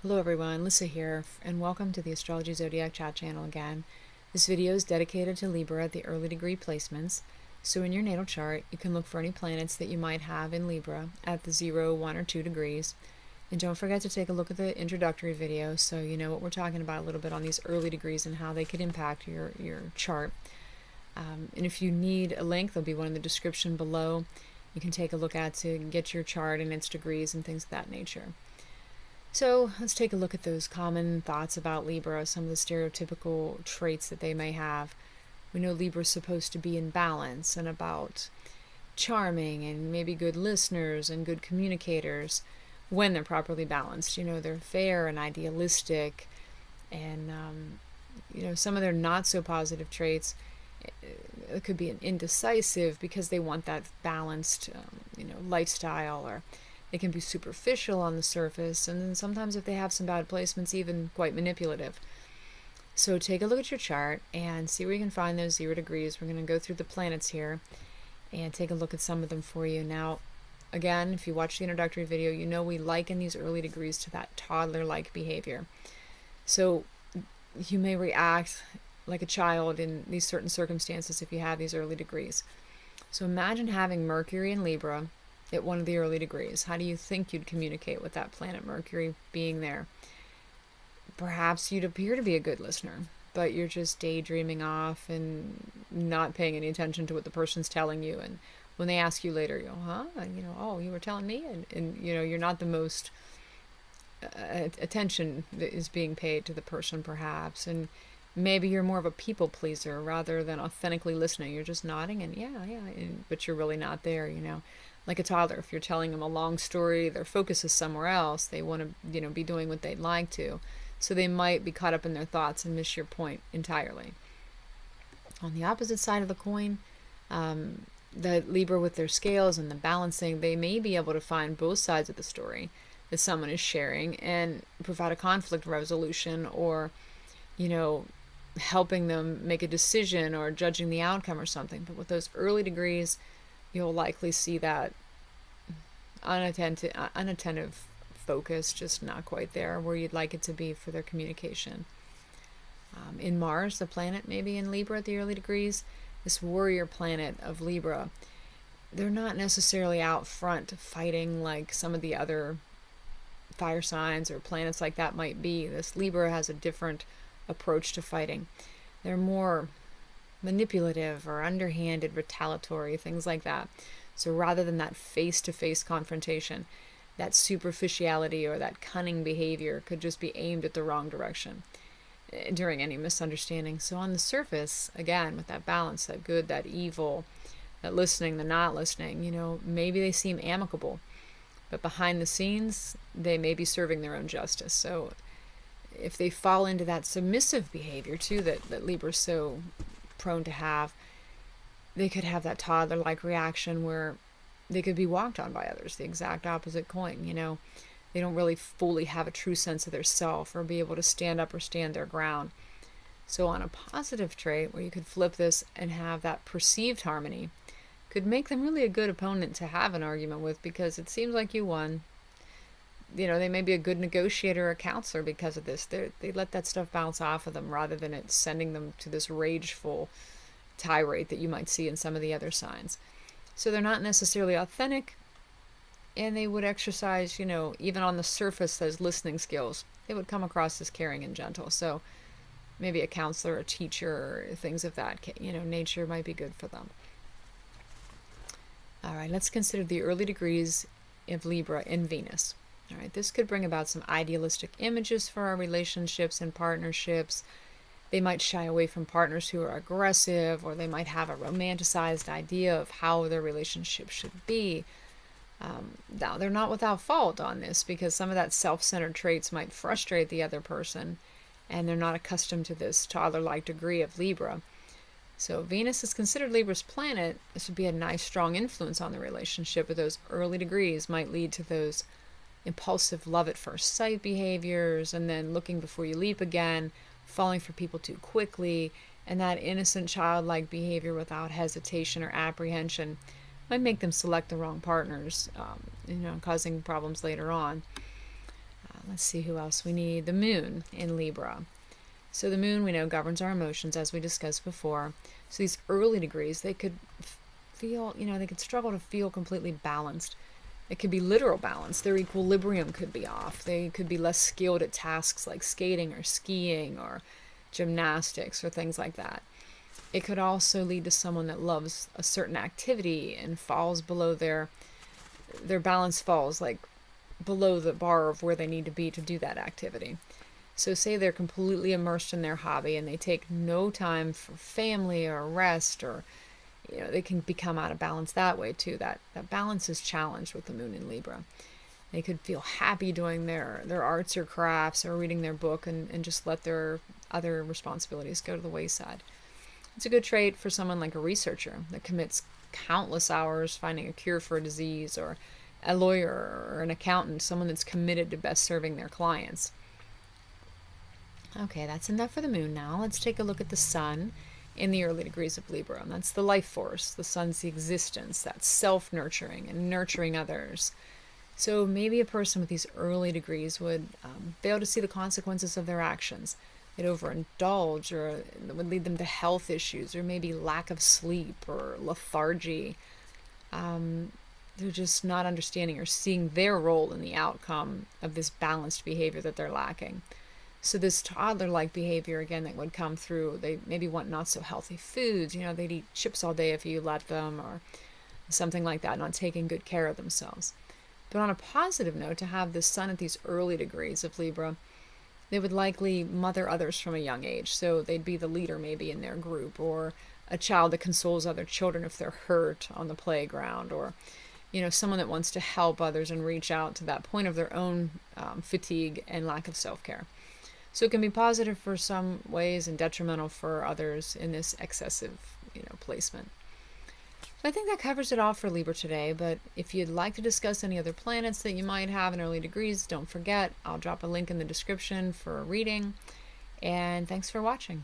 Hello everyone, Lissa here, and welcome to the Astrology Zodiac chat channel again. This video is dedicated to Libra at the early degree placements. So in your natal chart, you can look for any planets that you might have in Libra at the 0, 1, or 2 degrees. And don't forget to take a look at the introductory video so you know what we're talking about a little bit on these early degrees and how they could impact your chart. And if you need a link, there'll be one in the description below. You can take a look at to get your chart and its degrees and things of that nature. So let's take a look at those common thoughts about Libra, some of the stereotypical traits that they may have. We know Libra's supposed to be in balance and about charming and maybe good listeners and good communicators when they're properly balanced. They're fair and idealistic, and some of their not so positive traits, it could be an indecisive because they want that balanced lifestyle, or they can be superficial on the surface, and then sometimes if they have some bad placements, even quite manipulative. So take a look at your chart and see where you can find those 0 degrees. We're going to go through the planets here and take a look at some of them for you. Now, again, if you watch the introductory video, you know we liken these early degrees to that toddler-like behavior. So you may react like a child in these certain circumstances if you have these early degrees. So imagine having Mercury in Libra at one of the early degrees. How do you think you'd communicate with that planet Mercury being there? Perhaps you'd appear to be a good listener, but you're just daydreaming off and not paying any attention to what the person's telling you. And when they ask you later, you go, oh, you were telling me? And you're not the most attention that is being paid to the person, perhaps. And maybe you're more of a people pleaser rather than authentically listening. You're just nodding and yeah, but you're really not there, Like a toddler, if you're telling them a long story, their focus is somewhere else. They want to, be doing what they'd like to. So they might be caught up in their thoughts and miss your point entirely. On the opposite side of the coin, the Libra with their scales and the balancing, they may be able to find both sides of the story that someone is sharing and provide a conflict resolution, or, helping them make a decision or judging the outcome or something. But with those early degrees, you'll likely see that unattentive focus, just not quite there where you'd like it to be for their communication. In Mars, the planet maybe in Libra at the early degrees, this warrior planet of Libra, they're not necessarily out front fighting like some of the other fire signs or planets like that might be. This Libra has a different approach to fighting. They're more manipulative or underhanded, retaliatory, things like that. So rather than that face-to-face confrontation, that superficiality or that cunning behavior could just be aimed at the wrong direction during any misunderstanding. So on the surface, again, with that balance, that good, that evil, that listening, the not listening, maybe they seem amicable, but behind the scenes, they may be serving their own justice. So if they fall into that submissive behavior too that Libra's so prone to have, they could have that toddler-like reaction where they could be walked on by others, the exact opposite coin. They don't really fully have a true sense of their self or be able to stand up or stand their ground. So on a positive trait where you could flip this and have that perceived harmony, could make them really a good opponent to have an argument with, because it seems like you won. They may be a good negotiator or counselor because of this. They let that stuff bounce off of them rather than it sending them to this rageful tirade that you might see in some of the other signs. So they're not necessarily authentic, and they would exercise, even on the surface, those listening skills. They would come across as caring and gentle. So maybe a counselor, a teacher, or things of that, nature might be good for them. All right, let's consider the early degrees of Libra in Venus. All right, this could bring about some idealistic images for our relationships and partnerships. They might shy away from partners who are aggressive, or they might have a romanticized idea of how their relationship should be. Now, they're not without fault on this, because some of that self-centered traits might frustrate the other person, and they're not accustomed to this toddler-like degree of Libra. So Venus is considered Libra's planet. This would be a nice, strong influence on the relationship, but those early degrees might lead to those impulsive love at first sight behaviors, and then looking before you leap again, falling for people too quickly, and that innocent childlike behavior without hesitation or apprehension might make them select the wrong partners, causing problems later on. Let's see who else we need. The moon in Libra. So the moon, we know, governs our emotions, as we discussed before. So these early degrees, they could feel, they could struggle to feel completely balanced. It could be literal balance. Their equilibrium could be off. They could be less skilled at tasks like skating or skiing or gymnastics or things like that. It could also lead to someone that loves a certain activity and falls below their balance falls like below the bar of where they need to be to do that activity. So say they're completely immersed in their hobby and they take no time for family or rest, or they can become out of balance that way too. That balance is challenged with the moon in Libra. They could feel happy doing their arts or crafts or reading their book and just let their other responsibilities go to the wayside. It's a good trait for someone like a researcher that commits countless hours finding a cure for a disease, or a lawyer or an accountant, someone that's committed to best serving their clients. Okay, that's enough for the moon now. Let's take a look at the sun in the early degrees of Libra. And that's the life force. The sun's the existence, that's self-nurturing and nurturing others. So maybe a person with these early degrees would be able to see the consequences of their actions. They'd overindulge, or it would lead them to health issues, or maybe lack of sleep or lethargy. They're just not understanding or seeing their role in the outcome of this balanced behavior that they're lacking. So this toddler-like behavior, again, that would come through, they maybe want not so healthy foods. They'd eat chips all day if you let them, or something like that, not taking good care of themselves. But on a positive note, to have the sun at these early degrees of Libra, they would likely mother others from a young age. So they'd be the leader maybe in their group, or a child that consoles other children if they're hurt on the playground, or someone that wants to help others and reach out to that point of their own fatigue and lack of self-care. So it can be positive for some ways and detrimental for others in this excessive, placement. So I think that covers it all for Libra today, but if you'd like to discuss any other planets that you might have in early degrees, don't forget, I'll drop a link in the description for a reading, and thanks for watching.